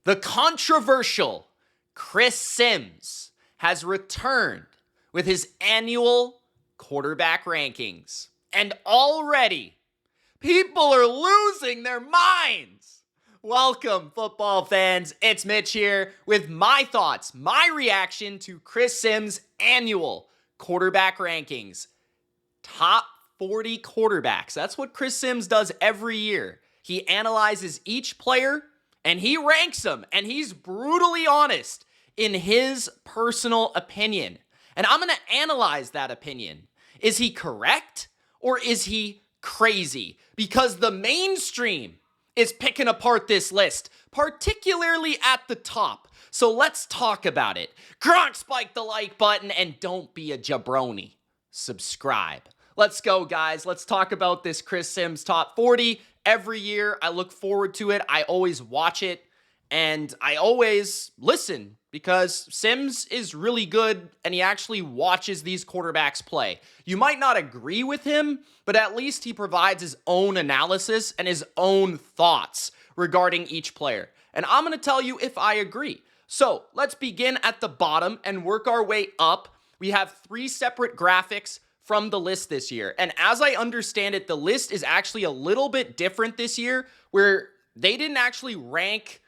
The controversial Chris Sims has returned with his annual quarterback rankings. And already, people are losing their minds. Welcome, football fans. It's Mitch here with my thoughts, my reaction to Chris Sims' annual quarterback rankings. Top 40 quarterbacks. That's what Chris Sims does every year. He analyzes each player and he ranks them, and he's brutally honest in his personal opinion. And I'm going to analyze that opinion. Is he correct or is he crazy? Because the mainstream is picking apart this list, particularly at the top. So let's talk about it. Gronk, spike the like button and don't be a jabroni. Subscribe. Let's go, guys. Let's talk about this Chris Sims top 40. Every year, I look forward to it. I always watch it, and I always listen because Sims is really good, and he actually watches these quarterbacks play. You might not agree with him, but at least he provides his own analysis and his own thoughts regarding each player. And I'm going to tell you if I agree. So let's begin at the bottom and work our way up. We have 3 separate graphics from the list this year. And as I understand it, the list is actually a little bit different this year, where they didn't actually rank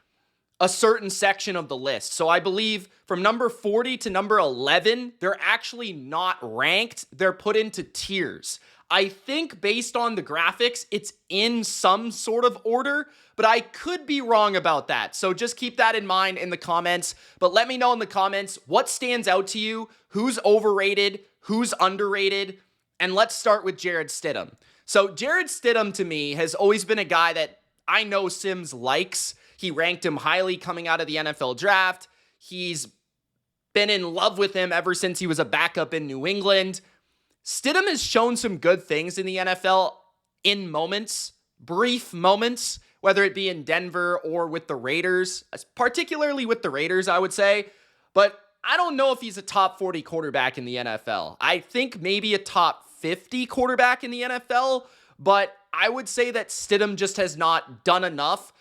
a certain section of the list. So I believe from number 40 to number 11, they're actually not ranked. They're put into tiers. I think based on the graphics, it's in some sort of order, but I could be wrong about that. So just keep that in mind in the comments. But let me know in the comments what stands out to you, who's overrated, who's underrated, and let's start with Jarrett Stidham. So Jarrett Stidham, to me, has always been a guy that I know Sims likes. He ranked him highly coming out of the NFL draft. He's been in love with him ever since he was a backup in New England. Stidham has shown some good things in the NFL in moments, brief moments, whether it be in Denver or with the Raiders, particularly with the Raiders, I would say. But I don't know if he's a top 40 quarterback in the NFL. I think maybe a top 50 quarterback in the NFL, but I would say that Stidham just has not done enough.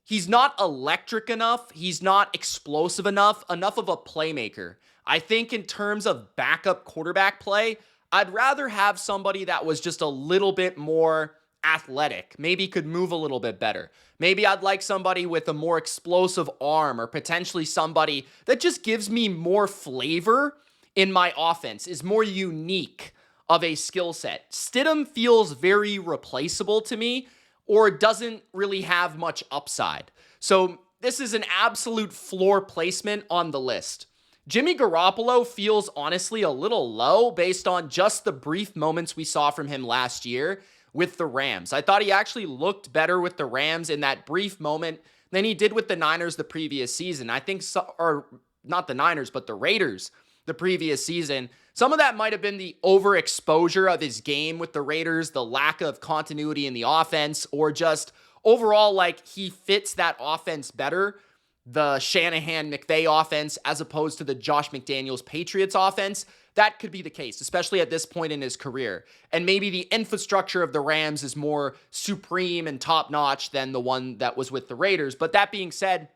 He's not electric enough. He's not explosive enough of a playmaker. I think in terms of backup quarterback play, I'd rather have somebody that was just a little bit more athletic, maybe could move a little bit better. Maybe I'd like somebody with a more explosive arm, or potentially somebody that just gives me more flavor in my offense, is more unique of a skill set. Stidham feels very replaceable to me, or doesn't really have much upside. So this is an absolute floor placement on the list. Jimmy Garoppolo feels honestly a little low based on just the brief moments we saw from him last year with the Rams. I thought he actually looked better with the Rams in that brief moment than he did with the Niners the previous season. I think, or not the Niners, but the Raiders the previous season. Some of that might have been the overexposure of his game with the Raiders, the lack of continuity in the offense, or just overall, like, he fits that offense better, the Shanahan-McVay offense, as opposed to the Josh McDaniels Patriots offense. That could be the case, especially at this point in his career. And maybe the infrastructure of the Rams is more supreme and top-notch than the one that was with the Raiders. But that being said,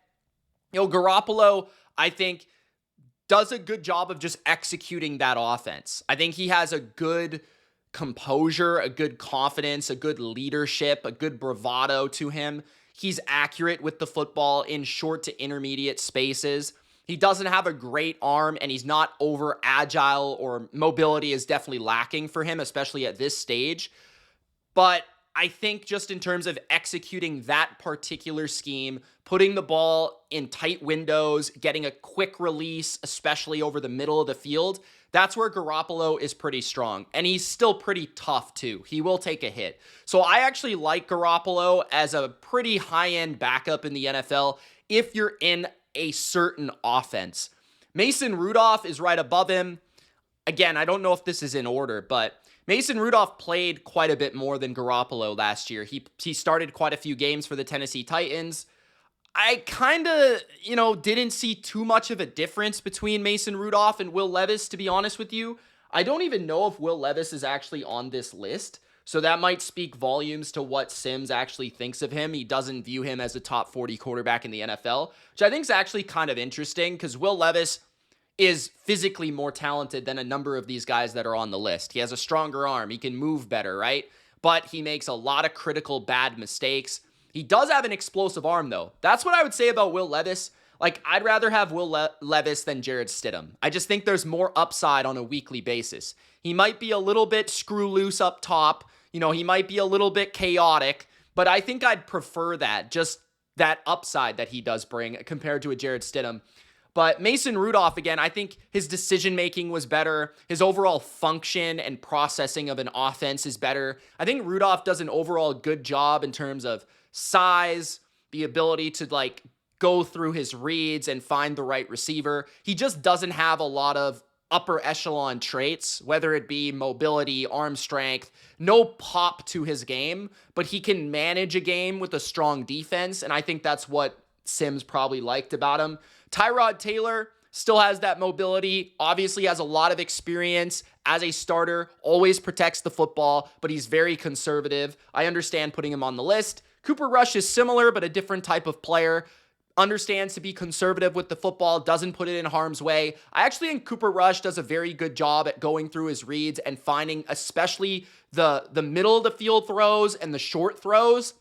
Garoppolo, I think, does a good job of just executing that offense. I think he has a good composure, a good confidence, a good leadership, a good bravado to him. He's accurate with the football in short to intermediate spaces. He doesn't have a great arm, and he's not over agile, or mobility is definitely lacking for him, especially at this stage. But I think just in terms of executing that particular scheme, putting the ball in tight windows, getting a quick release, especially over the middle of the field, that's where Garoppolo is pretty strong. And he's still pretty tough too. He will take a hit. So I actually like Garoppolo as a pretty high-end backup in the NFL if you're in a certain offense. Mason Rudolph is right above him. Again, I don't know if this is in order, but Mason Rudolph played quite a bit more than Garoppolo last year. He started quite a few games for the Tennessee Titans. I kind of, didn't see too much of a difference between Mason Rudolph and Will Levis, to be honest with you. I don't even know if Will Levis is actually on this list. So that might speak volumes to what Sims actually thinks of him. He doesn't view him as a top 40 quarterback in the NFL, which I think is actually kind of interesting because Will Levis is physically more talented than a number of these guys that are on the list. He has a stronger arm. He can move better, right? But he makes a lot of critical bad mistakes. He does have an explosive arm, though. That's what I would say about Will Levis. Like, I'd rather have Will Levis than Jared Stidham. I just think there's more upside on a weekly basis. He might be a little bit screw loose up top. You know, he might be a little bit chaotic, but I think I'd prefer that, just that upside that he does bring compared to a Jared Stidham. But Mason Rudolph, again, I think his decision-making was better. His overall function and processing of an offense is better. I think Rudolph does an overall good job in terms of size, the ability to, like, go through his reads and find the right receiver. He just doesn't have a lot of upper echelon traits, whether it be mobility, arm strength, no pop to his game, but he can manage a game with a strong defense, and I think that's what Sims probably liked about him. Tyrod Taylor still has that mobility, obviously has a lot of experience as a starter, always protects the football, but he's very conservative. I understand putting him on the list. Cooper Rush is similar, but a different type of player. Understands to be conservative with the football, doesn't put it in harm's way. I actually think Cooper Rush does a very good job at going through his reads and finding especially the middle of the field throws and the short throws.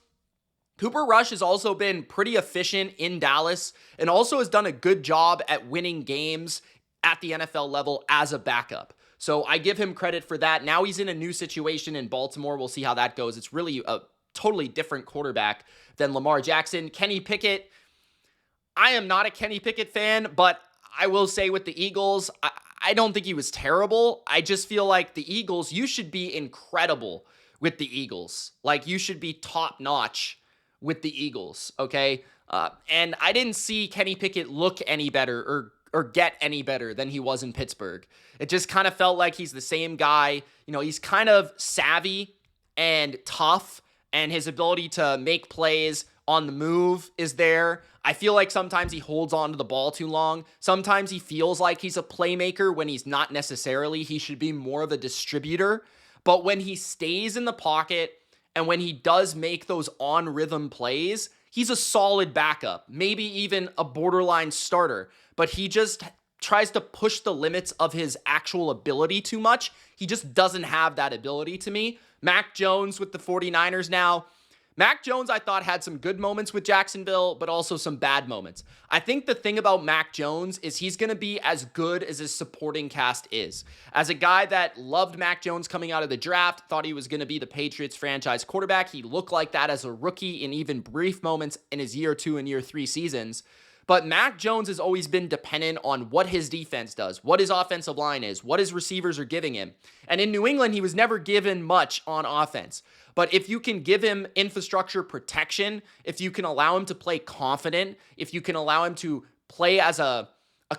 Cooper Rush has also been pretty efficient in Dallas and also has done a good job at winning games at the NFL level as a backup. So I give him credit for that. Now he's in a new situation in Baltimore. We'll see how that goes. It's really a totally different quarterback than Lamar Jackson. Kenny Pickett, I am not a Kenny Pickett fan, but I will say with the Eagles, I don't think he was terrible. I just feel like the Eagles, you should be incredible with the Eagles. Like, you should be top notch with the Eagles, okay? And I didn't see Kenny Pickett look any better or get any better than he was in Pittsburgh. It just kind of felt like he's the same guy. You know, he's kind of savvy and tough, and his ability to make plays on the move is there. I feel like sometimes he holds on to the ball too long. Sometimes he feels like he's a playmaker when he's not necessarily. He should be more of a distributor. But when he stays in the pocket and when he does make those on-rhythm plays, he's a solid backup, maybe even a borderline starter. But he just tries to push the limits of his actual ability too much. He just doesn't have that ability to me. Mac Jones with the 49ers now. Mac Jones, I thought, had some good moments with Jacksonville, but also some bad moments. I think the thing about Mac Jones is he's going to be as good as his supporting cast is. As a guy that loved Mac Jones coming out of the draft, thought he was going to be the Patriots franchise quarterback, he looked like that as a rookie in even brief moments in his year 2 and year 3 seasons. But Mac Jones has always been dependent on what his defense does, what his offensive line is, what his receivers are giving him. And in New England, he was never given much on offense. But if you can give him infrastructure protection, if you can allow him to play confident, if you can allow him to play as a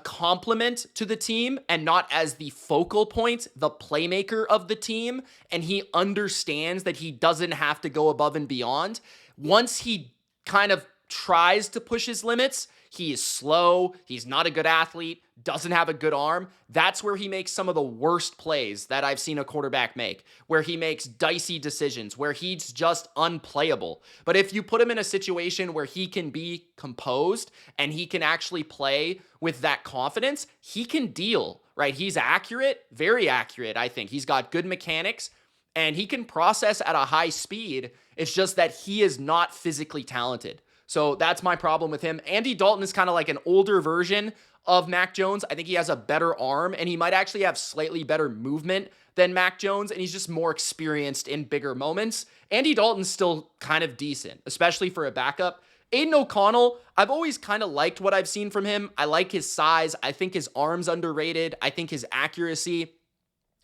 complement to the team and not as the focal point, the playmaker of the team, and he understands that he doesn't have to go above and beyond, once he kind of tries to push his limits, he is slow, he's not a good athlete, doesn't have a good arm. That's where he makes some of the worst plays that I've seen a quarterback make, where he makes dicey decisions, where he's just unplayable. But if you put him in a situation where he can be composed and he can actually play with that confidence, he can deal, right? He's accurate, very accurate, I think. He's got good mechanics and he can process at a high speed. It's just that he is not physically talented. So that's my problem with him. Andy Dalton is kind of like an older version of Mac Jones. I think he has a better arm, and he might actually have slightly better movement than Mac Jones, and he's just more experienced in bigger moments. Andy Dalton's still kind of decent, especially for a backup. Aiden O'Connell, I've always kind of liked what I've seen from him. I like his size. I think his arm's underrated. I think his accuracy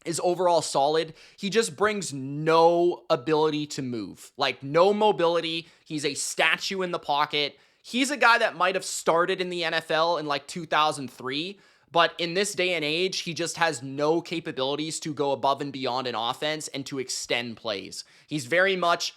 is overall solid. He just brings no ability to move, like no mobility. He's a statue in the pocket. He's a guy that might have started in the NFL in like 2003, but in this day and age, he just has no capabilities to go above and beyond an offense and to extend plays. He's very much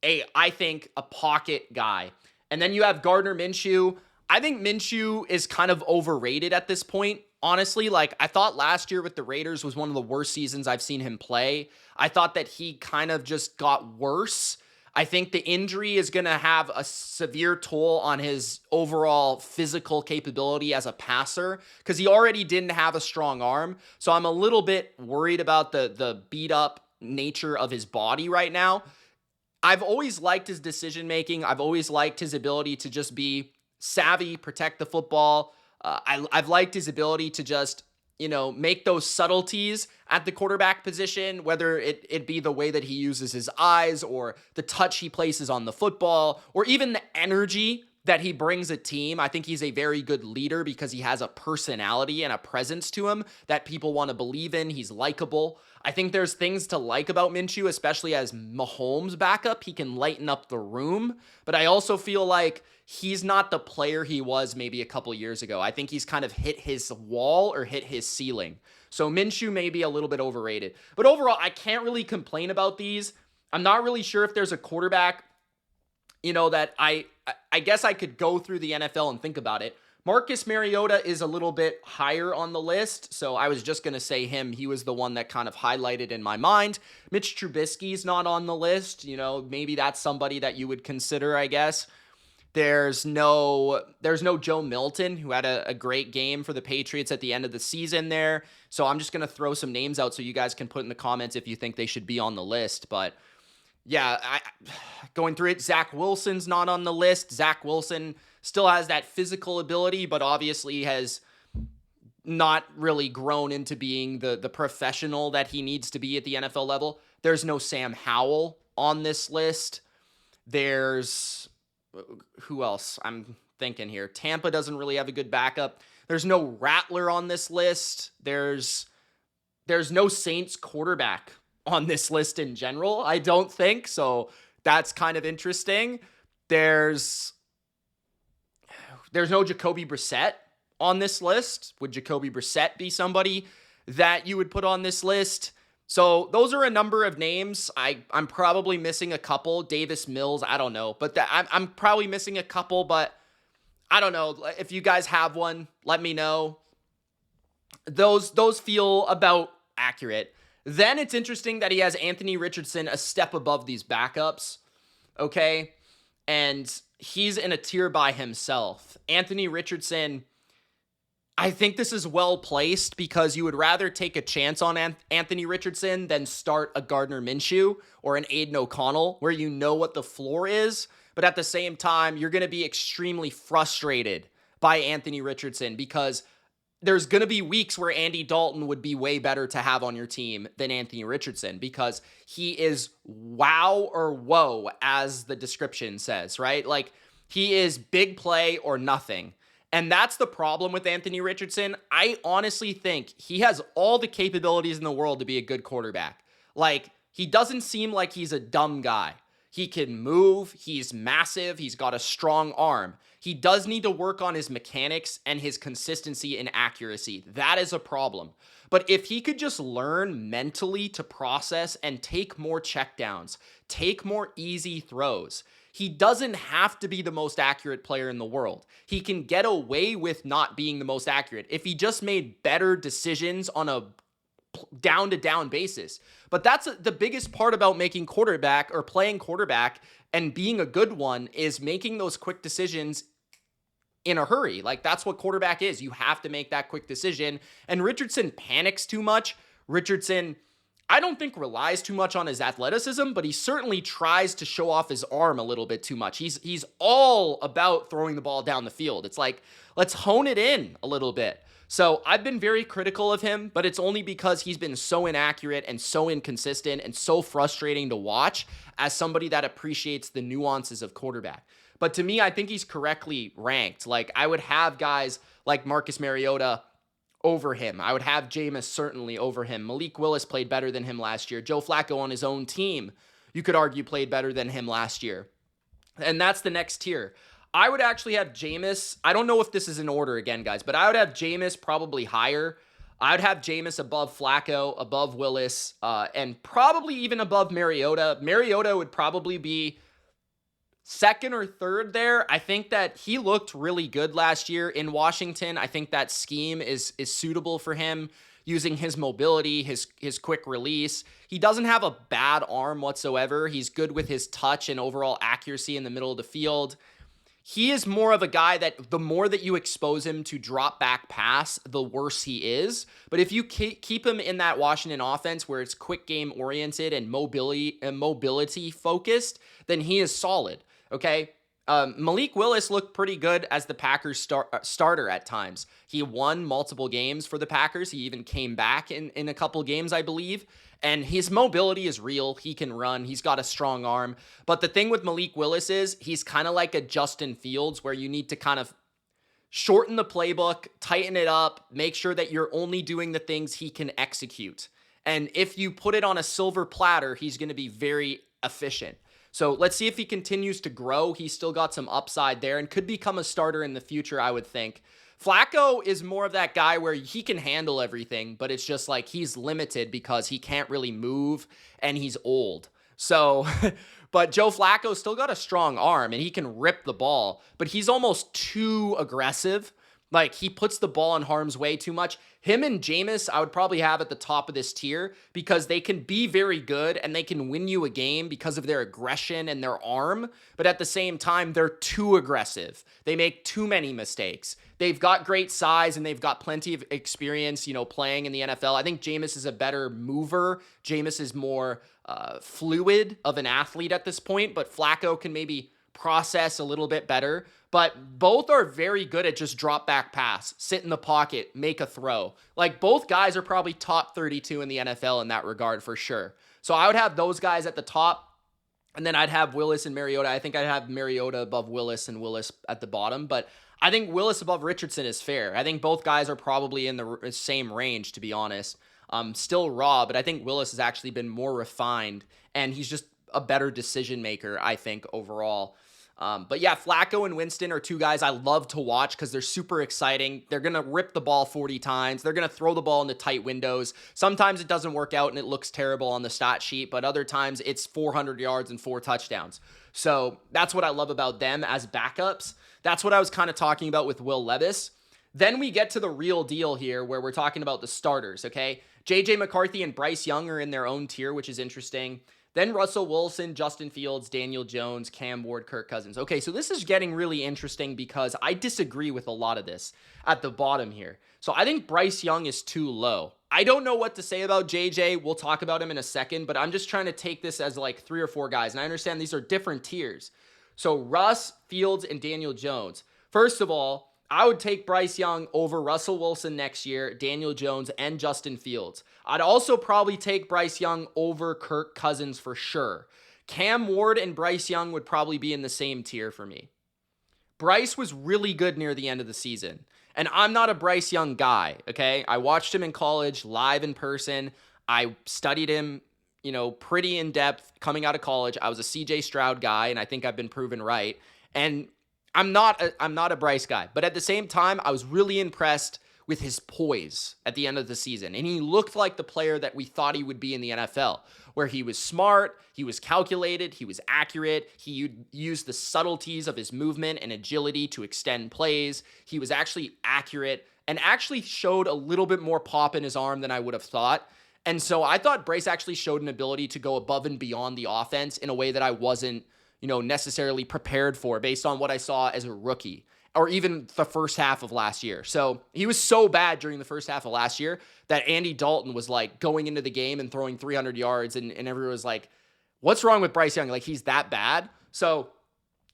I think, a pocket guy. And then you have Gardner Minshew. I think Minshew is kind of overrated at this point. Honestly, like I thought last year with the Raiders was one of the worst seasons I've seen him play. I thought that he kind of just got worse. I think the injury is going to have a severe toll on his overall physical capability as a passer because he already didn't have a strong arm. So I'm a little bit worried about the beat up nature of his body right now. I've always liked his decision making. I've always liked his ability to just be savvy, protect the football. I've liked his ability to just, make those subtleties at the quarterback position, whether it be the way that he uses his eyes or the touch he places on the football or even the energy that he brings a team. I think he's a very good leader because he has a personality and a presence to him that people want to believe in. He's likable. I think there's things to like about Minshew, especially as Mahomes' backup. He can lighten up the room, but I also feel like he's not the player he was maybe a couple years ago. I think he's kind of hit his wall or hit his ceiling. So Minshew may be a little bit overrated. But overall, I can't really complain about these. I'm not really sure if there's a quarterback, that I guess I could go through the NFL and think about it. Marcus Mariota is a little bit higher on the list, so I was just going to say him. He was the one that kind of highlighted in my mind. Mitch Trubisky's not on the list. Maybe that's somebody that you would consider, I guess. There's no Joe Milton, who had a great game for the Patriots at the end of the season there. So I'm just going to throw some names out so you guys can put in the comments if you think they should be on the list. But yeah, going through it, Zach Wilson's not on the list. Zach Wilson still has that physical ability, but obviously has not really grown into being the professional that he needs to be at the NFL level. There's no Sam Howell on this list. There's... who else? I'm thinking here. Tampa doesn't really have a good backup. There's no Rattler on this list. There's no Saints quarterback on this list in general, I don't think. So that's kind of interesting. There's no Jacoby Brissett on this list. Would Jacoby Brissett be somebody that you would put on this list? So those are a number of names. I'm probably missing a couple. Davis Mills, I don't know. But I'm probably missing a couple, but I don't know. If you guys have one, let me know. Those feel about accurate. Then it's interesting that he has Anthony Richardson a step above these backups, okay? And he's in a tier by himself. Anthony Richardson, I think this is well placed because you would rather take a chance on Anthony Richardson than start a Gardner Minshew or an Aiden O'Connell where you know what the floor is. But at the same time, you're going to be extremely frustrated by Anthony Richardson because there's going to be weeks where Andy Dalton would be way better to have on your team than Anthony Richardson because he is wow or whoa, as the description says, right? Like he is big play or nothing. And that's the problem with Anthony Richardson. I honestly think he has all the capabilities in the world to be a good quarterback. Like, he doesn't seem like he's a dumb guy. He can move. He's massive. He's got a strong arm. He does need to work on his mechanics and his consistency and accuracy. That is a problem. But if he could just learn mentally to process and take more checkdowns, take more easy throws, he doesn't have to be the most accurate player in the world. He can get away with not being the most accurate if he just made better decisions on a down-to-down basis. But that's the biggest part about making quarterback or playing quarterback and being a good one is making those quick decisions in a hurry. Like, that's what quarterback is. You have to make that quick decision. And Richardson panics too much. Richardson, I don't think relies too much on his athleticism, but he certainly tries to show off his arm a little bit too much. He's all about throwing the ball down the field. It's like, let's hone it in a little bit. So I've been very critical of him, but it's only because he's been so inaccurate and so inconsistent and so frustrating to watch as somebody that appreciates the nuances of quarterback. But to me, I think he's correctly ranked. Like, I would have guys like Marcus Mariota over him. I would have Jameis certainly over him. Malik Willis played better than him last year. Joe Flacco on his own team, you could argue, played better than him last year. And that's the next tier. I would actually have Jameis. I don't know if this is in order again, guys, but I would have Jameis probably higher. I would have Jameis above Flacco, above Willis, and probably even above Mariota. Mariota would probably be second or third there. I think that he looked really good last year in Washington. I think that scheme is suitable for him, using his mobility, his quick release. He doesn't have a bad arm whatsoever. He's good with his touch and overall accuracy in the middle of the field. He is more of a guy that the more that you expose him to drop back pass, the worse he is. But if you keep him in that Washington offense where it's quick game oriented and mobility focused, then he is solid. Okay. Malik Willis looked pretty good as the Packers starter at times. He won multiple games for the Packers. He even came back in a couple games, I believe. And his mobility is real. He can run. He's got a strong arm. But the thing with Malik Willis is he's kind of like a Justin Fields, where you need to kind of shorten the playbook, tighten it up, make sure that you're only doing the things he can execute. And if you put it on a silver platter, he's going to be very efficient. So let's see if he continues to grow. He's still got some upside there and could become a starter in the future, I would think. Flacco is more of that guy where he can handle everything, but it's just like he's limited because he can't really move and he's old. So, but Joe Flacco still got a strong arm and he can rip the ball, but he's almost too aggressive. Like, he puts the ball in harm's way too much. Him and Jameis, I would probably have at the top of this tier because they can be very good and they can win you a game because of their aggression and their arm. But at the same time, they're too aggressive. They make too many mistakes. They've got great size and they've got plenty of experience, playing in the NFL. I think Jameis is a better mover. Jameis is more fluid of an athlete at this point, but Flacco can maybe process a little bit better. But both are very good at just drop back pass, sit in the pocket, make a throw. Like, both guys are probably top 32 in the NFL in that regard for sure. So I would have those guys at the top, and then I'd have Willis and Mariota. I think I'd have Mariota above Willis and Willis at the bottom, but I think Willis above Richardson is fair. I think both guys are probably in the same range, to be honest. Still raw, but I think Willis has actually been more refined, and he's just a better decision maker, I think, overall. But yeah, Flacco and Winston are two guys I love to watch because they're super exciting. They're going to rip the ball 40 times. They're going to throw the ball into tight windows. Sometimes it doesn't work out and it looks terrible on the stat sheet, but other times it's 400 yards and 4 touchdowns. So that's what I love about them as backups. That's what I was kind of talking about with Will Levis. Then we get to the real deal here where we're talking about the starters, okay? J.J. McCarthy and Bryce Young are in their own tier, which is interesting. Then Russell Wilson, Justin Fields, Daniel Jones, Cam Ward, Kirk Cousins. Okay, so this is getting really interesting because I disagree with a lot of this at the bottom here. So I think Bryce Young is too low. I don't know what to say about JJ. We'll talk about him in a second, but I'm just trying to take this as like 3 or 4 guys. And I understand these are different tiers. So Russ, Fields, and Daniel Jones. First of all, I would take Bryce Young over Russell Wilson next year, Daniel Jones, and Justin Fields. I'd also probably take Bryce Young over Kirk Cousins for sure. Cam Ward and Bryce Young would probably be in the same tier for me. Bryce was really good near the end of the season. And I'm not a Bryce Young guy, okay? I watched him in college, live in person. I studied him, pretty in depth coming out of college. I was a CJ Stroud guy, and I think I've been proven right. And I'm not a Bryce guy, but at the same time, I was really impressed with his poise at the end of the season. And he looked like the player that we thought he would be in the NFL, where he was smart, he was calculated, he was accurate, he used the subtleties of his movement and agility to extend plays. He was actually accurate and actually showed a little bit more pop in his arm than I would have thought. And so I thought Bryce actually showed an ability to go above and beyond the offense in a way that I wasn't necessarily prepared for based on what I saw as a rookie or even the first half of last year. So he was so bad during the first half of last year that Andy Dalton was like going into the game and throwing 300 yards and everyone was like, what's wrong with Bryce Young? Like, he's that bad. So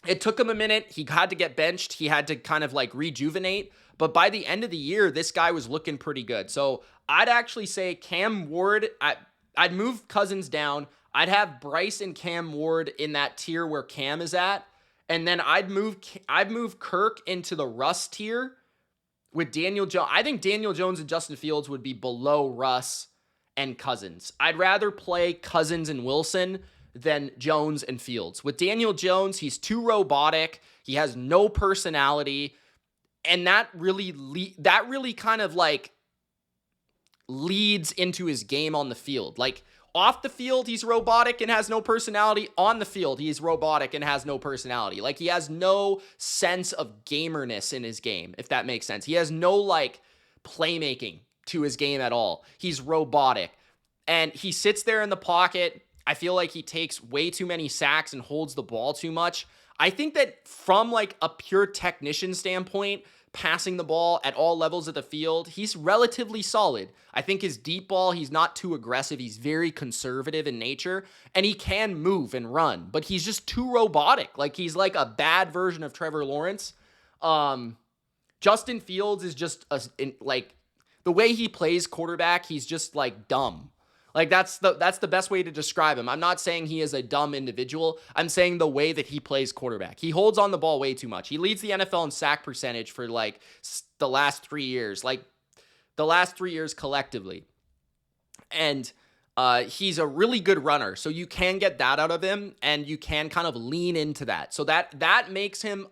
it took him a minute. He had to get benched. He had to kind of like rejuvenate. But by the end of the year, this guy was looking pretty good. So I'd actually say Cam Ward, I'd move Cousins down. I'd have Bryce and Cam Ward in that tier where Cam is at. And then I'd move Kirk into the Russ tier with Daniel Jones. I think Daniel Jones and Justin Fields would be below Russ and Cousins. I'd rather play Cousins and Wilson than Jones and Fields. With Daniel Jones, he's too robotic. He has no personality. And that really kind of like leads into his game on the field. Like, Off the field, he's robotic and has no personality. On the field, he's robotic and has no personality. Like, he has no sense of gamerness in his game, if that makes sense. He has no, like, playmaking to his game at all. He's robotic. And he sits there in the pocket. I feel like he takes way too many sacks and holds the ball too much. I think that from, like, a pure technician standpoint, passing the ball at all levels of the field, he's relatively solid. I think his deep ball, he's not too aggressive. He's very conservative in nature, and he can move and run, but he's just too robotic. Like, he's like a bad version of Trevor Lawrence. Justin Fields is just like, the way he plays quarterback, he's just like dumb. Like, that's the best way to describe him. I'm not saying he is a dumb individual. I'm saying the way that he plays quarterback. He holds on the ball way too much. He leads the NFL in sack percentage for, like, the last 3 years. Like, the last 3 years collectively. And he's a really good runner. So you can get that out of him, and you can kind of lean into that. So that makes him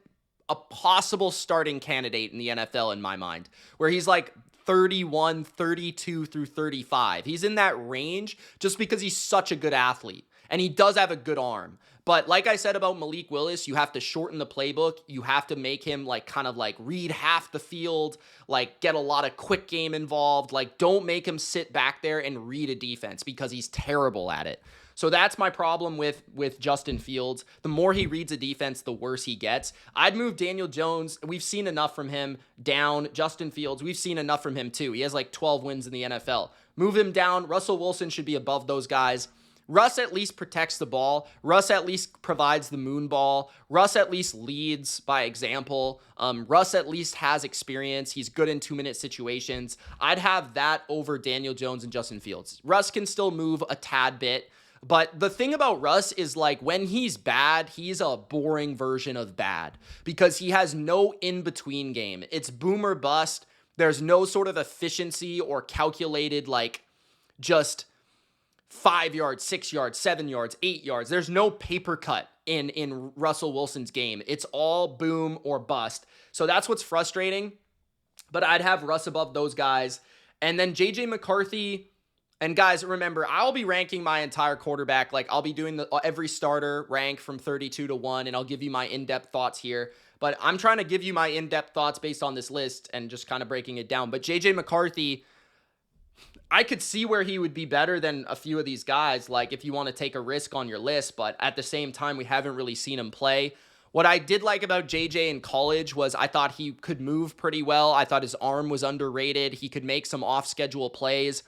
a possible starting candidate in the NFL in my mind, where he's like 31, 32 through 35. He's in that range just because he's such a good athlete, and he does have a good arm. But like I said about Malik Willis, you have to shorten the playbook. You have to make him, like, kind of like read half the field, like get a lot of quick game involved. Like, don't make him sit back there and read a defense, because he's terrible at it. So that's my problem with Justin Fields. The more he reads a defense, the worse he gets. I'd move Daniel Jones. We've seen enough from him down. Justin Fields, we've seen enough from him too. He has like 12 wins in the NFL. Move him down. Russell Wilson should be above those guys. Russ at least protects the ball. Russ at least provides the moon ball. Russ at least leads by example. Russ at least has experience. He's good in 2-minute situations. I'd have that over Daniel Jones and Justin Fields. Russ can still move a tad bit. But the thing about Russ is, like, when he's bad, he's a boring version of bad, because he has no in-between game. It's boom or bust. There's no sort of efficiency or calculated, like, just 5 yards, 6 yards, 7 yards, 8 yards. There's no paper cut in Russell Wilson's game. It's all boom or bust. So that's what's frustrating. But I'd have Russ above those guys. And then J.J. McCarthy. And guys, remember, I'll be ranking my entire quarterback. Like, I'll be doing every starter rank from 32 to 1, and I'll give you my in-depth thoughts here. But I'm trying to give you my in-depth thoughts based on this list and just kind of breaking it down. But J.J. McCarthy, I could see where he would be better than a few of these guys, like, if you want to take a risk on your list. But at the same time, we haven't really seen him play. What I did like about JJ in college was I thought he could move pretty well. I thought his arm was underrated. He could make some off-schedule plays.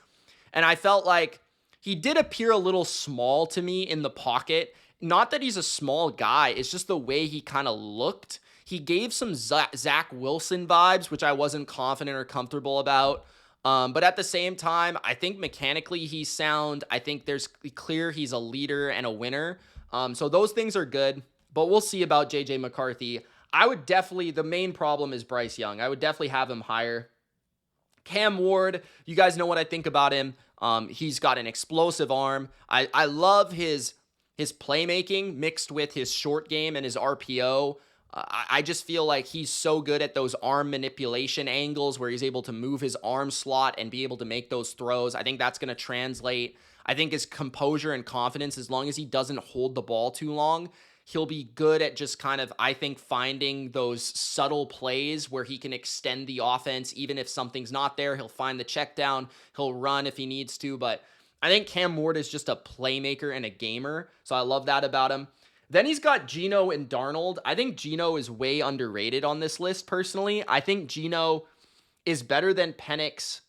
And I felt like he did appear a little small to me in the pocket. Not that he's a small guy. It's just the way he kind of looked. He gave some Zach Wilson vibes, which I wasn't confident or comfortable about. But at the same time, I think mechanically he's sound. I think there's clear he's a leader and a winner. So those things are good. But we'll see about J.J. McCarthy. I would definitely, the main problem is Bryce Young. I would definitely have him higher. Cam Ward, you guys know what I think about him. He's got an explosive arm. I love his playmaking mixed with his short game and his RPO. I just feel like he's so good at those arm manipulation angles where he's able to move his arm slot and be able to make those throws. I think that's going to translate. I think his composure and confidence, as long as he doesn't hold the ball too long, he'll be good at just kind of, I think, finding those subtle plays where he can extend the offense. Even if something's not there, he'll find the check down. He'll run if he needs to. But I think Cam Ward is just a playmaker and a gamer. So I love that about him. Then he's got Geno and Darnold. I think Geno is way underrated on this list, personally. I think Geno is better than Penix.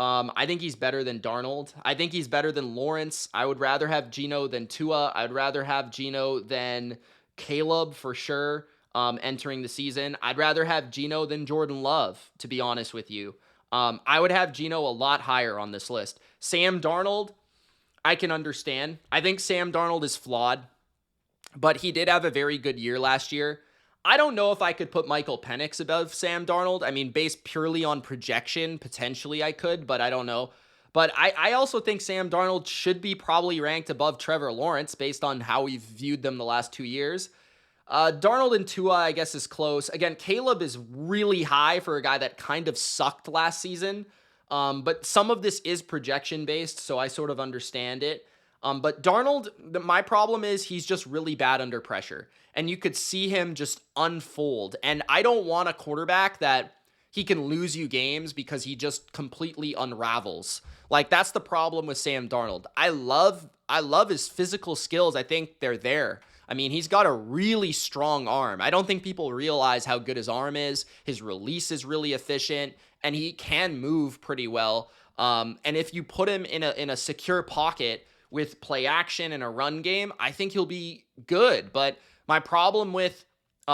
I think he's better than Darnold. I think he's better than Lawrence. I would rather have Geno than Tua. I'd rather have Geno than Caleb for sure entering the season. I'd rather have Geno than Jordan Love, to be honest with you. I would have Geno a lot higher on this list. Sam Darnold, I can understand. I think Sam Darnold is flawed, but he did have a very good year last year. I don't know if I could put Michael Penix above Sam Darnold. I mean, based purely on projection, potentially I could, but I don't know. But I also think Sam Darnold should be probably ranked above Trevor Lawrence based on how we've viewed them the last 2 years. Darnold and Tua, I guess, is close. Again, Caleb is really high for a guy that kind of sucked last season. But some of this is projection based, so I sort of understand it. But Darnold, my problem is he's just really bad under pressure. And you could see him just unfold. And I don't want a quarterback that he can lose you games because he just completely unravels. Like, that's the problem with Sam Darnold. I love his physical skills. I think they're there. I mean, he's got a really strong arm. I don't think people realize how good his arm is. His release is really efficient, and he can move pretty well. And if you put him in a secure pocket with play action and a run game, I think he'll be good. But my problem with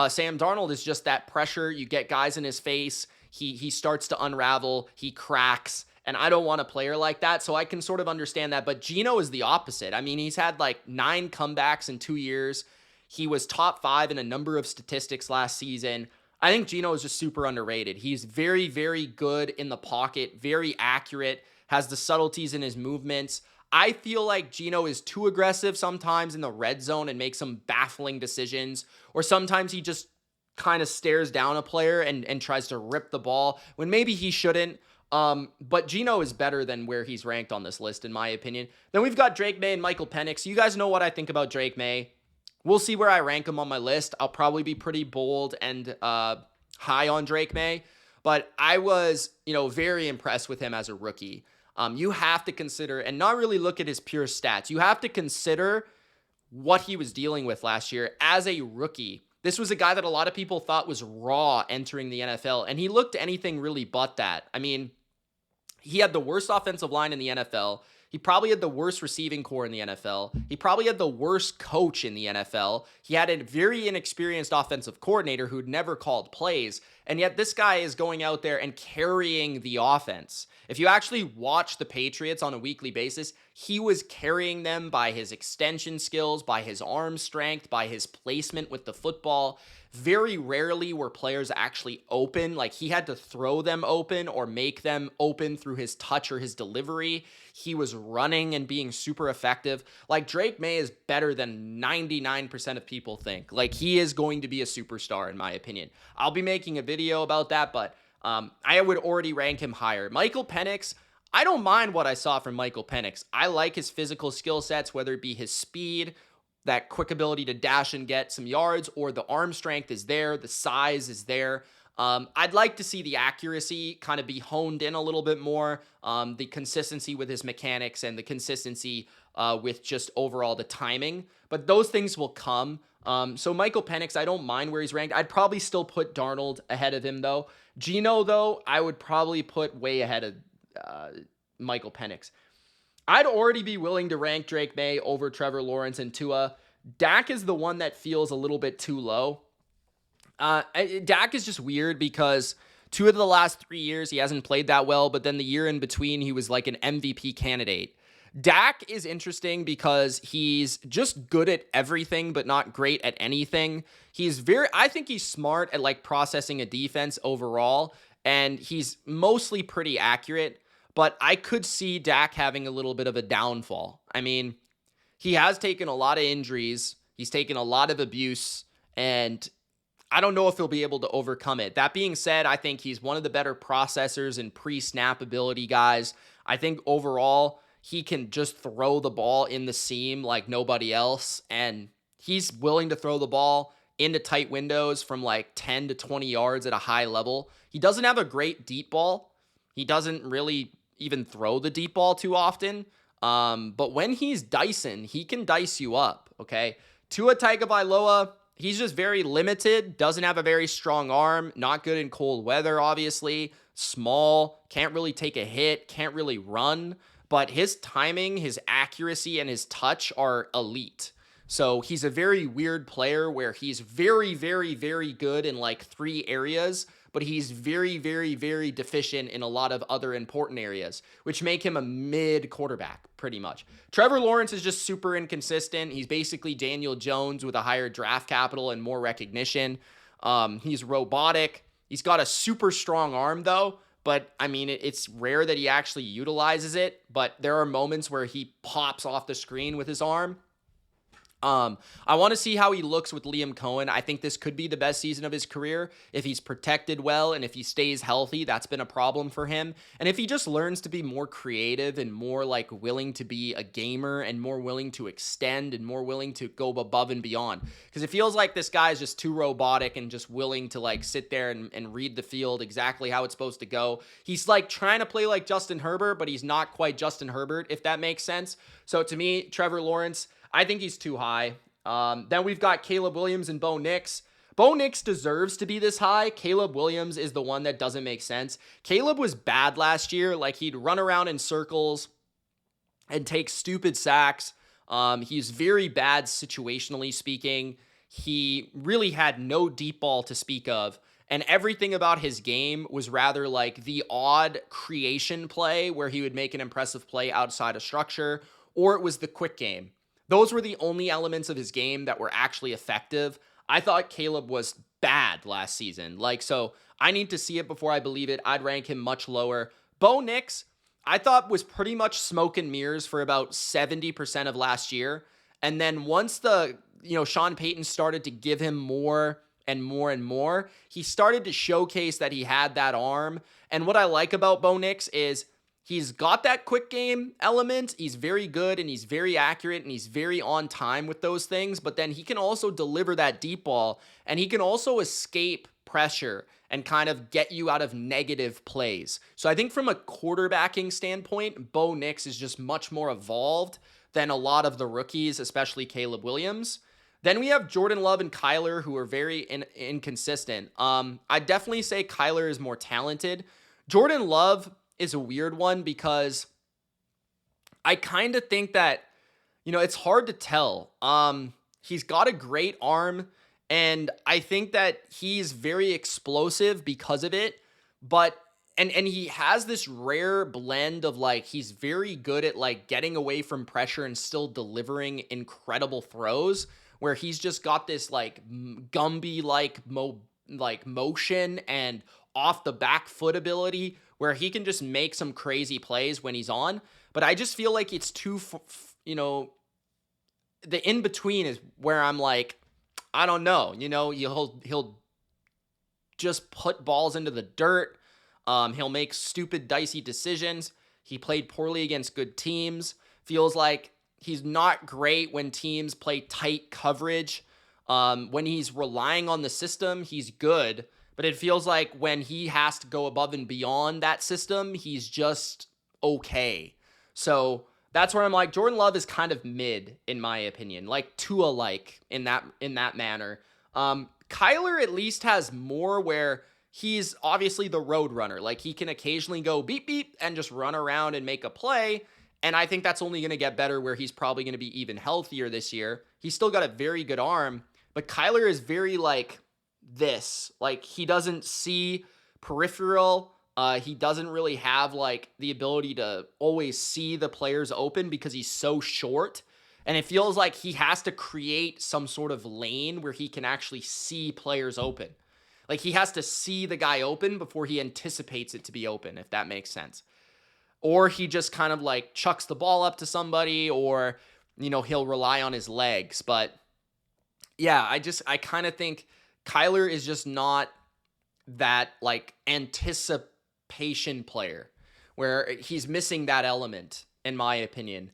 Sam Darnold is just that pressure. You get guys in his face. He starts to unravel. He cracks. And I don't want a player like that, so I can sort of understand that. But Geno is the opposite. I mean, he's had like 9 comebacks in 2 years. He was top 5 in a number of statistics last season. I think Geno is just super underrated. He's very, very good in the pocket, very accurate, has the subtleties in his movements. I feel like Geno is too aggressive sometimes in the red zone and makes some baffling decisions, or sometimes he just kind of stares down a player and tries to rip the ball when maybe he shouldn't. But Geno is better than where he's ranked on this list, in my opinion. Then we've got Drake May and Michael Penix. You guys know what I think about Drake May. We'll see where I rank him on my list. I'll probably be pretty bold and high on Drake May, but I was, very impressed with him as a rookie. You have to consider and not really look at his pure stats. You have to consider what he was dealing with last year as a rookie. This was a guy that a lot of people thought was raw entering the NFL, and he looked anything really but that. I mean, he had the worst offensive line in the NFL. He probably had the worst receiving core in the NFL. He probably had the worst coach in the NFL. He had a very inexperienced offensive coordinator who'd never called plays. And yet this guy is going out there and carrying the offense. If you actually watch the Patriots on a weekly basis, he was carrying them by his extension skills, by his arm strength, by his placement with the football. Very rarely were players actually open. Like, he had to throw them open or make them open through his touch or his delivery. He was running and being super effective. Like, Drake May is better than 99% of people think. Like, he is going to be a superstar, in my opinion. I'll be making a video about that, but I would already rank him higher. Michael Penix, I don't mind what I saw from Michael Penix. I like his physical skill sets, whether it be his speed, that quick ability to dash and get some yards, or the arm strength is there, the size is there. I'd like to see the accuracy kind of be honed in a little bit more, the consistency with his mechanics and the consistency with just overall the timing. But those things will come. So Michael Penix, I don't mind where he's ranked. I'd probably still put Darnold ahead of him, though. Geno, though, I would probably put way ahead of Michael Penix. I'd already be willing to rank Drake May over Trevor Lawrence and Tua. Dak is the one that feels a little bit too low. Dak is just weird because 2 of the last 3 years he hasn't played that well, but then the year in between he was like an MVP candidate. Dak is interesting because he's just good at everything, but not great at anything. I think he's smart at like processing a defense overall, and he's mostly pretty accurate. But I could see Dak having a little bit of a downfall. I mean, he has taken a lot of injuries. He's taken a lot of abuse, and I don't know if he'll be able to overcome it. That being said, I think he's one of the better processors and pre-snap ability guys. I think overall, he can just throw the ball in the seam like nobody else, and he's willing to throw the ball into tight windows from like 10 to 20 yards at a high level. He doesn't have a great deep ball. He doesn't really even throw the deep ball too often. But when he's dicing, he can dice you up, okay? Tua Tagovailoa, he's just very limited, doesn't have a very strong arm, not good in cold weather, obviously, small, can't really take a hit, can't really run, but his timing, his accuracy, and his touch are elite. So he's a very weird player where he's very, very, very good in like 3 areas, but he's very, very, very deficient in a lot of other important areas, which make him a mid quarterback, pretty much. Trevor Lawrence is just super inconsistent. He's basically Daniel Jones with a higher draft capital and more recognition. He's robotic. He's got a super strong arm, though, but I mean, it's rare that he actually utilizes it, but there are moments where he pops off the screen with his arm. I want to see how he looks with Liam Cohen. I think this could be the best season of his career if he's protected well and if he stays healthy. That's been a problem for him. And if he just learns to be more creative and more like willing to be a gamer and more willing to extend and more willing to go above and beyond. Because it feels like this guy is just too robotic and just willing to like sit there and read the field exactly how it's supposed to go. He's like trying to play like Justin Herbert, but he's not quite Justin Herbert, if that makes sense. So to me, Trevor Lawrence, I think he's too high. Then we've got Caleb Williams and Bo Nix. Bo Nix deserves to be this high. Caleb Williams is the one that doesn't make sense. Caleb was bad last year. Like, he'd run around in circles and take stupid sacks. He's very bad situationally speaking. He really had no deep ball to speak of. And everything about his game was rather like the odd creation play where he would make an impressive play outside of structure, or it was the quick game. Those were the only elements of his game that were actually effective. I thought Caleb was bad last season. So I need to see it before I believe it. I'd rank him much lower. Bo Nix, I thought was pretty much smoke and mirrors for about 70% of last year. And then once Sean Payton started to give him more and more and more, he started to showcase that he had that arm. And what I like about Bo Nix is he's got that quick game element. He's very good and he's very accurate and he's very on time with those things. But then he can also deliver that deep ball and he can also escape pressure and kind of get you out of negative plays. So I think from a quarterbacking standpoint, Bo Nix is just much more evolved than a lot of the rookies, especially Caleb Williams. Then we have Jordan Love and Kyler, who are very inconsistent. I definitely say Kyler is more talented. Jordan Love is a weird one because I kind of think that, it's hard to tell. He's got a great arm and I think that he's very explosive because of it, but and he has this rare blend of he's very good at getting away from pressure and still delivering incredible throws where he's just got this Gumby motion and off the back foot ability where he can just make some crazy plays when he's on. But I just feel like it's too, the in-between is where I'm I don't know, he'll just put balls into the dirt. He'll make stupid, dicey decisions. He played poorly against good teams. Feels like he's not great when teams play tight coverage. When he's relying on the system, he's good. But it feels like when he has to go above and beyond that system, he's just okay. So that's where I'm Jordan Love is kind of mid, in my opinion. Tua-like in that manner. Kyler at least has more where he's obviously the road runner. He can occasionally go beep, beep, and just run around and make a play. And I think that's only going to get better where he's probably going to be even healthier this year. He's still got a very good arm. But Kyler is very this. He doesn't see peripheral. He doesn't really have the ability to always see the players open because he's so short. And it feels like he has to create some sort of lane where he can actually see players open. He has to see the guy open before he anticipates it to be open, if that makes sense. Or he just kind of chucks the ball up to somebody, or, he'll rely on his legs. But yeah, I kind of think Kyler is just not that anticipation player where he's missing that element, in my opinion,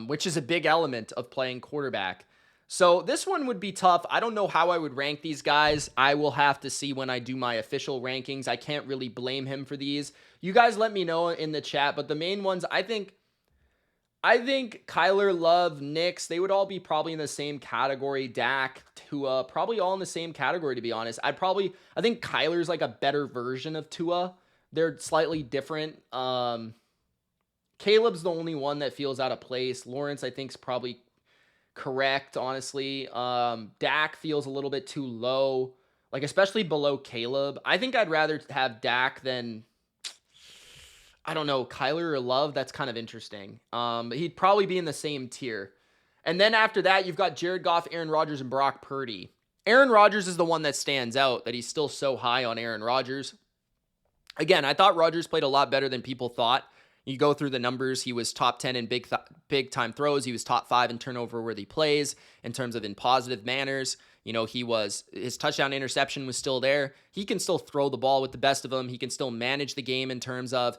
which is a big element of playing quarterback. So this one would be tough. I don't know how I would rank these guys. I will have to see when I do my official rankings. I can't really blame him for these. You guys let me know in the chat, but the main ones, I think Kyler, Love, Nix, they would all be probably in the same category. Dak, Tua, probably all in the same category, to be honest. I think Kyler's a better version of Tua. They're slightly different. Caleb's the only one that feels out of place. Lawrence, I think, is probably correct, honestly. Dak feels a little bit too low, especially below Caleb. I think I'd rather have Dak than, I don't know, Kyler or Love. That's kind of interesting. He'd probably be in the same tier. And then after that, you've got Jared Goff, Aaron Rodgers, and Brock Purdy. Aaron Rodgers is the one that stands out, that he's still so high on Aaron Rodgers. Again, I thought Rodgers played a lot better than people thought. You go through the numbers, he was top 10 in big time throws. He was top 5 in turnover worthy plays in terms of in positive manners. His touchdown interception was still there. He can still throw the ball with the best of them. He can still manage the game in terms of,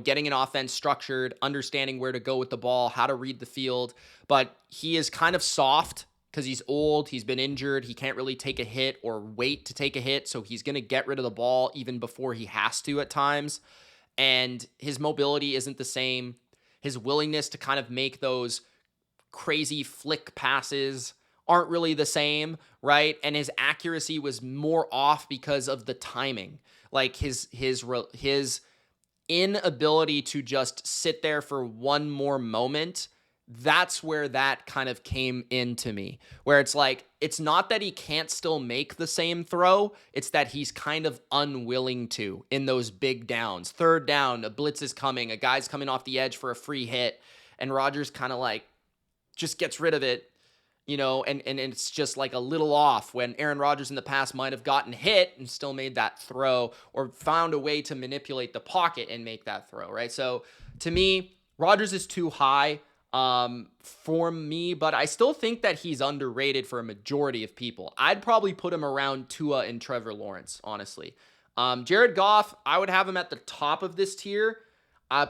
getting an offense structured, understanding where to go with the ball, how to read the field. But he is kind of soft because he's old, he's been injured, he can't really take a hit or wait to take a hit, so he's going to get rid of the ball even before he has to at times. And his mobility isn't the same. His willingness to kind of make those crazy flick passes aren't really the same, right? And his accuracy was more off because of the timing. Like his inability to just sit there for one more moment, that's where that kind of came into me, where it's like, it's not that he can't still make the same throw, it's that he's kind of unwilling to in those big downs. Third down, a blitz is coming, a guy's coming off the edge for a free hit, and Rodgers kind of like just gets rid of it, and it's just like a little off, when Aaron Rodgers in the past might have gotten hit and still made that throw or found a way to manipulate the pocket and make that throw, right? So to me, Rodgers is too high for me, but I still think that he's underrated for a majority of people. I'd probably put him around Tua and Trevor Lawrence, honestly. Jared Goff, I would have him at the top of this tier,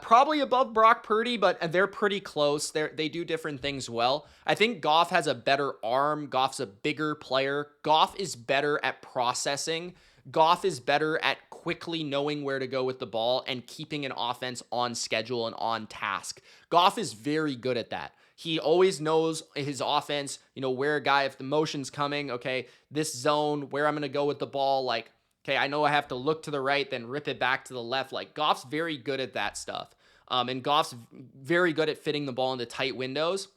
probably above Brock Purdy, but they're pretty close. They do different things well. I think Goff has a better arm. Goff's a bigger player. Goff is better at processing. Goff is better at quickly knowing where to go with the ball and keeping an offense on schedule and on task. Goff is very good at that. He always knows his offense, where a guy, if the motion's coming, okay, this zone, where I'm going to go with the ball, like, okay, I know I have to look to the right, then rip it back to the left. Like, Goff's very good at that stuff. And Goff's very good at fitting the ball into tight windows.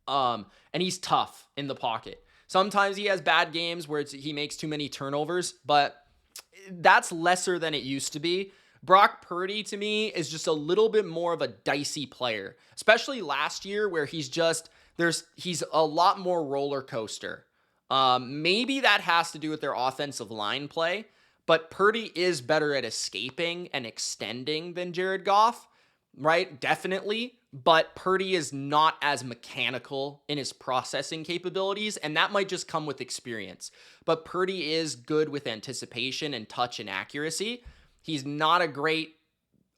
And he's tough in the pocket. Sometimes he has bad games where he makes too many turnovers, but that's lesser than it used to be. Brock Purdy, to me, is just a little bit more of a dicey player, especially last year where he's a lot more roller coaster. Maybe that has to do with their offensive line play, but Purdy is better at escaping and extending than Jared Goff, right? Definitely. But Purdy is not as mechanical in his processing capabilities, and that might just come with experience. But Purdy is good with anticipation and touch and accuracy. He's not a great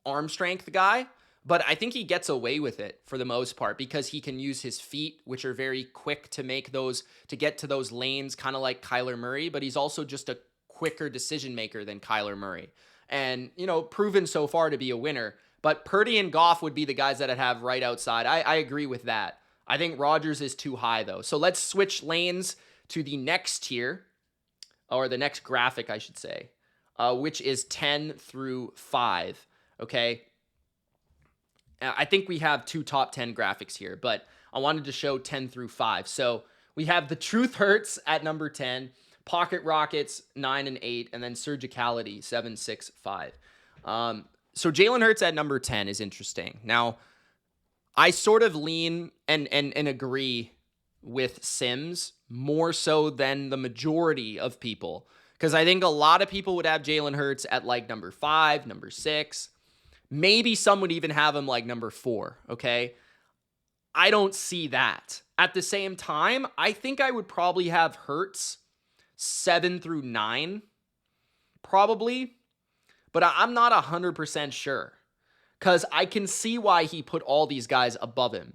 arm strength guy, but I think he gets away with it for the most part because he can use his feet, which are very quick to get to those lanes, kind of like Kyler Murray, but he's also just a quicker decision maker than Kyler Murray. And, proven so far to be a winner. But Purdy and Goff would be the guys that I'd have right outside. I agree with that. I think Rodgers is too high, though. So let's switch lanes to the next tier, or the next graphic, I should say, which is 10 through 5, okay? I think we have two top 10 graphics here, but I wanted to show 10 through 5. So we have the Truth Hurts at number 10, Pocket Rockets 9 and 8, and then Surgicality 7, 6, 5. So Jalen Hurts at number 10 is interesting. Now, I sort of lean and agree with Sims more so than the majority of people, because I think a lot of people would have Jalen Hurts at like number 5, number 6. Maybe some would even have him like number 4, okay? I don't see that. At the same time, I think I would probably have Hurts 7 through 9, probably. But I'm not 100% sure, because I can see why he put all these guys above him.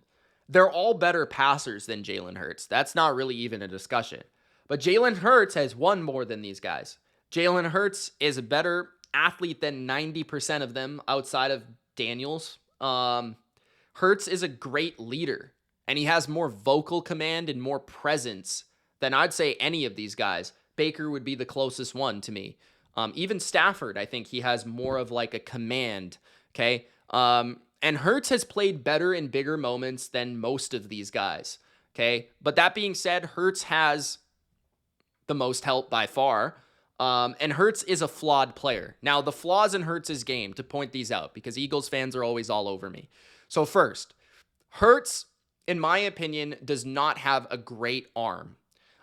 They're all better passers than Jalen Hurts. That's not really even a discussion. But Jalen Hurts has won more than these guys. Jalen Hurts is a better athlete than 90% of them outside of Daniels. Hurts is a great leader, and he has more vocal command and more presence than I'd say any of these guys. Baker would be the closest one to me. Even Stafford, I think he has more of like a command, okay? And Hurts has played better in bigger moments than most of these guys, okay? But that being said, Hurts has the most help by far, and Hurts is a flawed player. Now, the flaws in Hurts' game, to point these out, because Eagles fans are always all over me. So first, Hurts, in my opinion, does not have a great arm.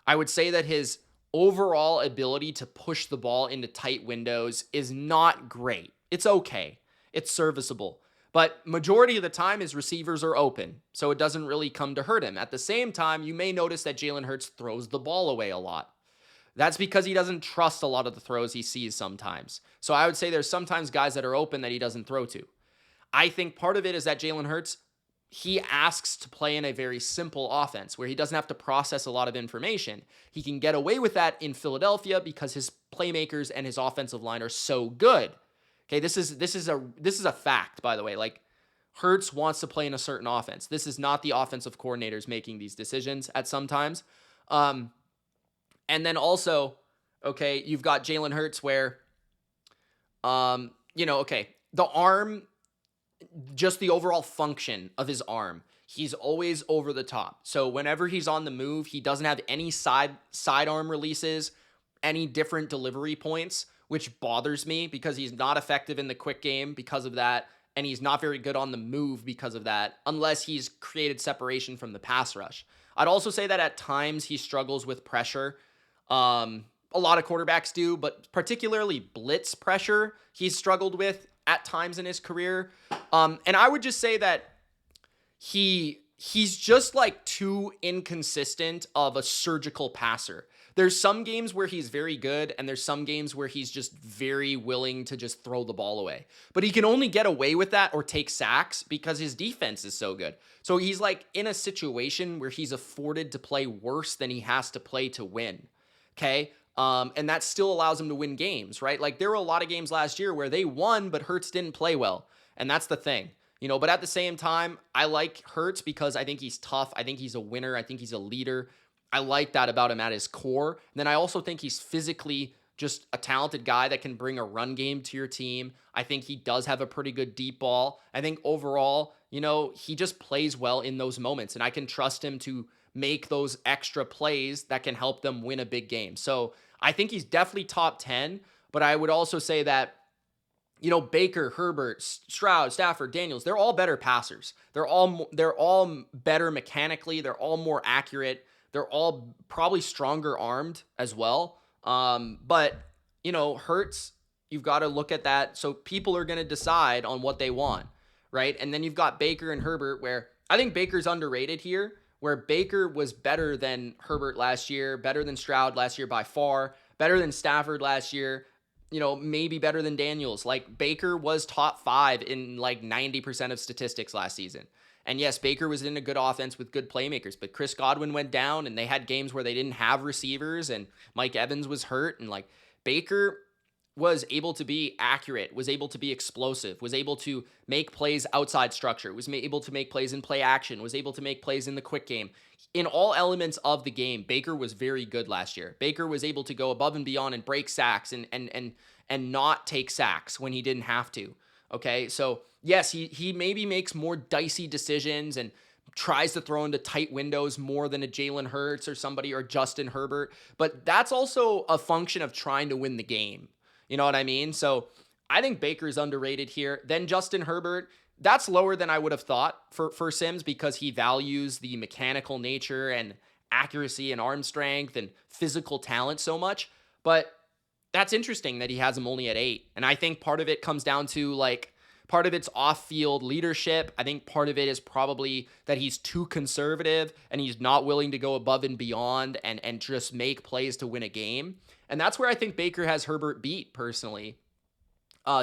I would say that his overall ability to push the ball into tight windows is not great. It's okay. It's serviceable. But majority of the time, his receivers are open, so it doesn't really come to hurt him. At the same time, you may notice that Jalen Hurts throws the ball away a lot. That's because he doesn't trust a lot of the throws he sees sometimes. So I would say there's sometimes guys that are open that he doesn't throw to. I think part of it is that Jalen Hurts, he asks to play in a very simple offense where he doesn't have to process a lot of information. He can get away with that in Philadelphia because his playmakers and his offensive line are so good. Okay, this is a fact, by the way. Like, Hurts wants to play in a certain offense. This is not the offensive coordinators making these decisions at some times. And then also, okay, you've got Jalen Hurts where, the arm, just the overall function of his arm, he's always over the top. So whenever he's on the move, he doesn't have any sidearm releases, any different delivery points, which bothers me because he's not effective in the quick game because of that, and he's not very good on the move because of that, unless he's created separation from the pass rush. I'd also say that at times he struggles with pressure. A lot of quarterbacks do, but particularly blitz pressure he's struggled with at times in his career. And I would just say that he's just like too inconsistent of a surgical passer. There's some games where he's very good, and there's some games where he's just very willing to just throw the ball away. But he can only get away with that or take sacks because his defense is so good. So he's like in a situation where he's afforded to play worse than he has to play to win. Okay? And that still allows him to win games, right? Like, there were a lot of games last year where they won, but Hurts didn't play well. And that's the thing. But at the same time, I like Hurts because I think he's tough. I think he's a winner. I think he's a leader. I like that about him at his core. And then I also think he's physically just a talented guy that can bring a run game to your team. I think he does have a pretty good deep ball. I think overall, he just plays well in those moments, and I can trust him to make those extra plays that can help them win a big game. So I think he's definitely top 10, but I would also say that, Baker, Herbert, Stroud, Stafford, Daniels, they're all better passers. They're all better mechanically. They're all more accurate. They're all probably stronger armed as well. But Hurts, you've got to look at that. So people are going to decide on what they want, right? And then you've got Baker and Herbert, where I think Baker's underrated here, where Baker was better than Herbert last year, better than Stroud last year by far, better than Stafford last year, maybe better than Daniels. Like, Baker was top 5 in like 90% of statistics last season. And yes, Baker was in a good offense with good playmakers, but Chris Godwin went down, and they had games where they didn't have receivers, and Mike Evans was hurt, and like, Baker was able to be accurate, was able to be explosive, was able to make plays outside structure, was able to make plays in play action, was able to make plays in the quick game. In all elements of the game, Baker was very good last year. Baker was able to go above and beyond and break sacks and not take sacks when he didn't have to. Okay, so yes, he maybe makes more dicey decisions and tries to throw into tight windows more than a Jalen Hurts or somebody or Justin Herbert, but that's also a function of trying to win the game. You know what I mean? So I think Baker's underrated here. Then Justin Herbert, that's lower than I would have thought for Sims because he values the mechanical nature and accuracy and arm strength and physical talent so much. But that's interesting that he has him only at 8. And I think part of it comes down to part of it's off-field leadership. I think part of it is probably that he's too conservative and he's not willing to go above and beyond and just make plays to win a game. And that's where I think Baker has Herbert beat, personally.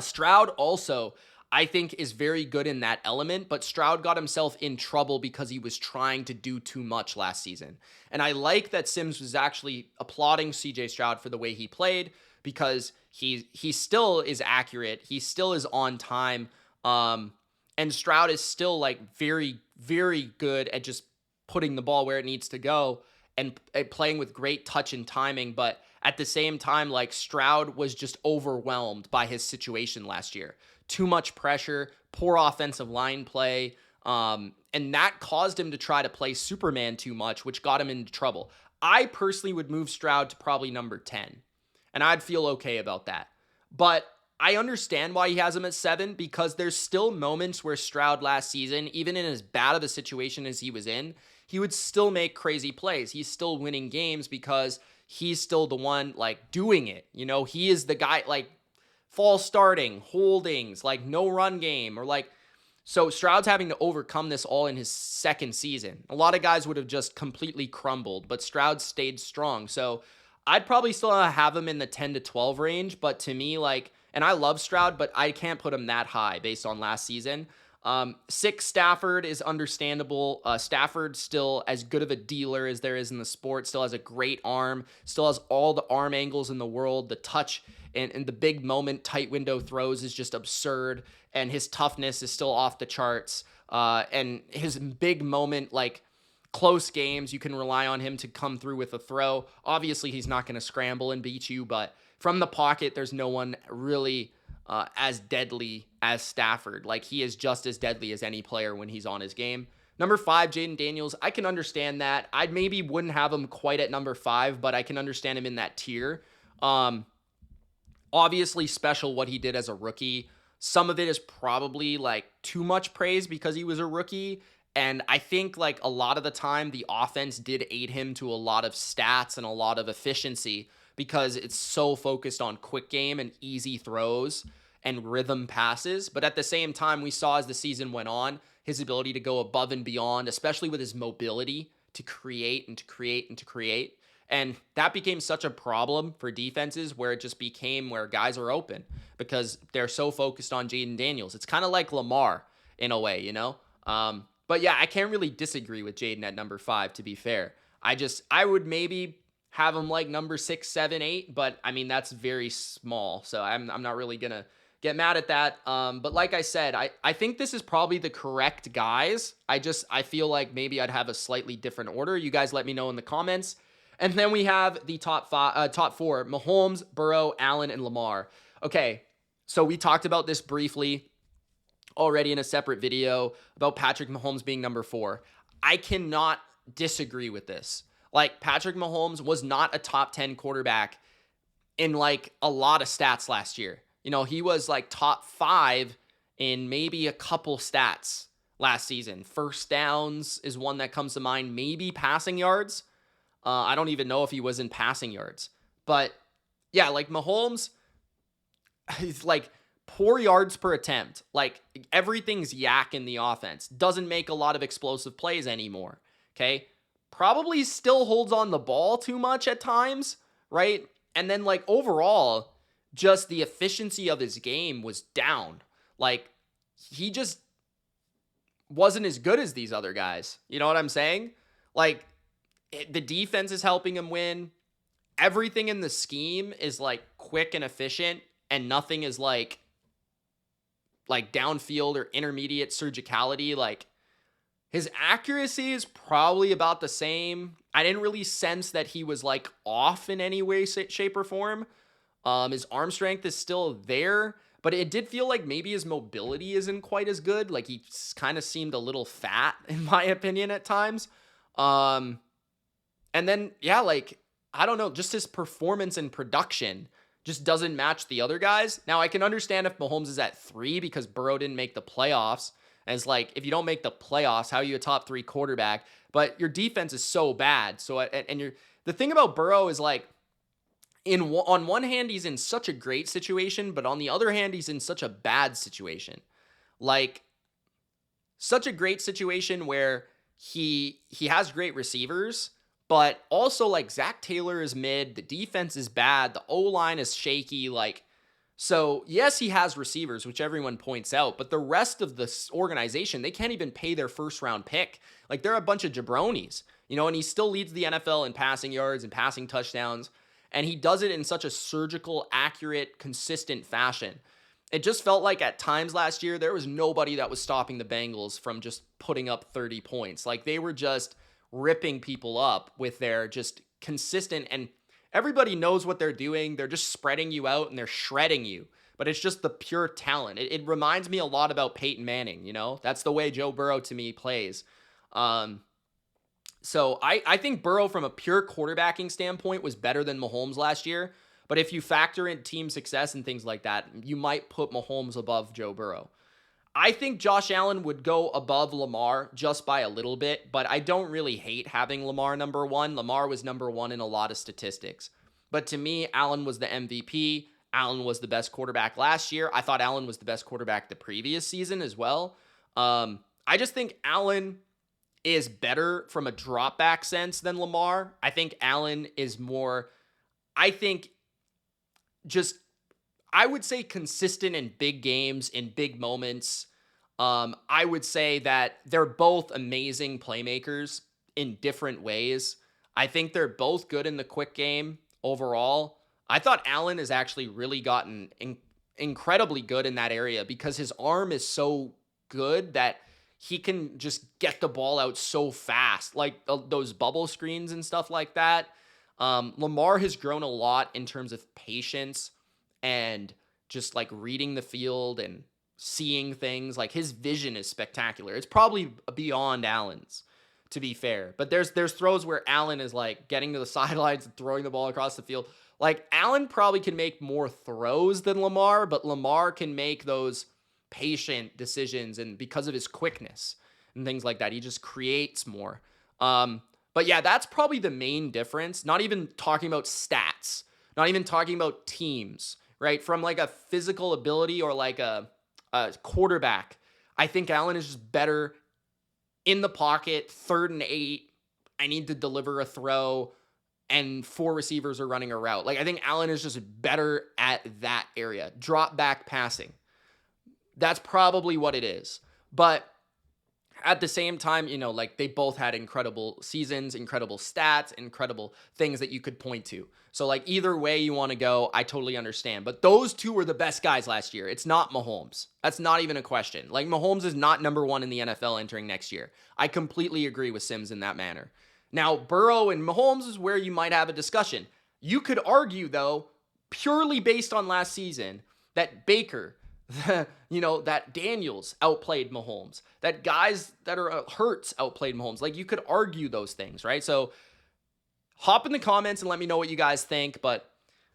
Stroud also, I think, is very good in that element, but Stroud got himself in trouble because he was trying to do too much last season. And I like that Sims was actually applauding CJ Stroud for the way he played, because he still is accurate. He still is on time. And Stroud is still like very, very good at just putting the ball where it needs to go and playing with great touch and timing. But at the same time, like, Stroud was just overwhelmed by his situation last year. Too much pressure, poor offensive line play. And that caused him to try to play Superman too much, which got him into trouble. I personally would move Stroud to probably number 10. And I'd feel okay about that. But I understand why he has him at 7, because there's still moments where Stroud last season, even in as bad of a situation as he was in, he would still make crazy plays. He's still winning games because he's still the one, like, doing it. He is the guy, like, false starting, holdings, like, no run game, or like, So Stroud's having to overcome this all in his second season. A lot of guys would have just completely crumbled, but Stroud stayed strong. So I'd probably still have him in the 10 to 12 range, but to me, like, and I love Stroud, but I can't put him that high based on last season. 6, Stafford is understandable. Stafford's still as good of a dealer as there is in the sport, still has a great arm, still has all the arm angles in the world. The touch and the big moment, tight window throws is just absurd, and his toughness is still off the charts. And his big moment, like close games, you can rely on him to come through with a throw. Obviously, he's not going to scramble and beat you, but from the pocket, there's no one really as deadly as Stafford. Like, he is just as deadly as any player when he's on his game. Number 5, Jaden Daniels. I can understand that. I maybe wouldn't have him quite at number 5, but I can understand him in that tier. Obviously special what he did as a rookie. Some of it is probably like too much praise because he was a rookie. And I think like a lot of the time the offense did aid him to a lot of stats and a lot of efficiency because it's so focused on quick game and easy throws and rhythm passes. But at the same time, we saw as the season went on, his ability to go above and beyond, especially with his mobility to create and to create and to create. And that became such a problem for defenses where it just became where guys are open because they're so focused on Jaden Daniels. It's kind of like Lamar in a way, you know? But yeah, I can't really disagree with Jaden at number 5, to be fair. I would maybe have him like number 6, 7, 8, but I mean, that's very small. So I'm not really going to get mad at that. But like I said, I think this is probably the correct guys. I feel like maybe I'd have a slightly different order. You guys let me know in the comments. And then we have the top 4, Mahomes, Burrow, Allen, and Lamar. Okay, so we talked about this briefly already in a separate video about Patrick Mahomes being number 4. I cannot disagree with this. Like, Patrick Mahomes was not a top 10 quarterback in like a lot of stats last year. You know, he was like top 5 in maybe a couple stats last season. First downs is one that comes to mind, maybe passing yards. I don't even know if he was in passing yards. But yeah, like Mahomes, he's like poor yards per attempt. Like, everything's yak in the offense. Doesn't make a lot of explosive plays anymore. Okay. Probably still holds on the ball too much at times, right? And then like overall, just the efficiency of his game was down. Like, he just wasn't as good as these other guys. You know what I'm saying? Like, the defense is helping him win. Everything in the scheme is like quick and efficient, and nothing is like downfield or intermediate surgicality. Like, his accuracy is probably about the same. I didn't really sense that he was like off in any way, shape, or form. His arm strength is still there, but it did feel like maybe his mobility isn't quite as good. Like, he kind of seemed a little fat, in my opinion, at times. And then, yeah, like, I don't know, just his performance and production just doesn't match the other guys. Now, I can understand if Mahomes is at 3 because Burrow didn't make the playoffs. And it's like, if you don't make the playoffs, how are you a top 3 quarterback? But your defense is so bad. So, and the thing about Burrow is like, on one hand, he's in such a great situation, but on the other hand, he's in such a bad situation. Like, such a great situation where he has great receivers, but also like Zach Taylor is mid, the defense is bad, the O-line is shaky. Like, so yes, he has receivers, which everyone points out, but the rest of the organization, they can't even pay their first round pick. Like, they're a bunch of jabronis, you know, and he still leads the NFL in passing yards and passing touchdowns. And he does it in such a surgical, accurate, consistent fashion. It just felt like at times last year, there was nobody that was stopping the Bengals from just putting up 30 points. Like, they were just ripping people up with their just consistent, and everybody knows what they're doing. They're just spreading you out and they're shredding you. But it's just the pure talent. It reminds me a lot about Peyton Manning, you know? That's the way Joe Burrow to me plays. So I think Burrow from a pure quarterbacking standpoint was better than Mahomes last year. But if you factor in team success and things like that, you might put Mahomes above Joe Burrow. I think Josh Allen would go above Lamar just by a little bit, but I don't really hate having Lamar number 1. Lamar was number 1 in a lot of statistics. But to me, Allen was the MVP. Allen was the best quarterback last year. I thought Allen was the best quarterback the previous season as well. I just think Allen is better from a drop back sense than Lamar. I think Allen is more, I think, just, I would say consistent in big games, in big moments. I would say that they're both amazing playmakers in different ways. I think they're both good in the quick game overall. I thought Allen has actually really gotten incredibly good in that area because his arm is so good that he can just get the ball out so fast, like those bubble screens and stuff like that. Lamar has grown a lot in terms of patience and just like reading the field and seeing things. Like his vision is spectacular. It's probably beyond Allen's, to be fair. But there's throws where Allen is like getting to the sidelines and throwing the ball across the field. Like Allen probably can make more throws than Lamar, but Lamar can make those patient decisions, and because of his quickness and things like that, he just creates more. But yeah, that's probably the main difference. Not even talking about stats, not even talking about teams, right? From like a physical ability or like a quarterback, I think Allen is just better in the pocket, 3rd and 8. I need to deliver a throw and 4 receivers are running a route. Like I think Allen is just better at that area. Drop back passing. That's probably what it is. But at the same time, you know, like they both had incredible seasons, incredible stats, incredible things that you could point to. So like either way you want to go, I totally understand. But those two were the best guys last year. It's not Mahomes. That's not even a question. Like Mahomes is not number 1 in the NFL entering next year. I completely agree with Sims in that manner. Now, Burrow and Mahomes is where you might have a discussion. You could argue, though, purely based on last season, that Baker, that Daniels outplayed Mahomes, that guys that are Hurts outplayed Mahomes. Like you could argue those things, right? So hop in the comments and let me know what you guys think. But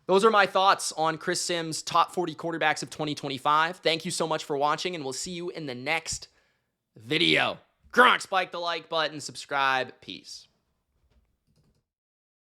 those are my thoughts on Chris Sims' top 40 quarterbacks of 2025. Thank you so much for watching, and we'll see you in the next video. Gronk, spike the like button, subscribe. Peace.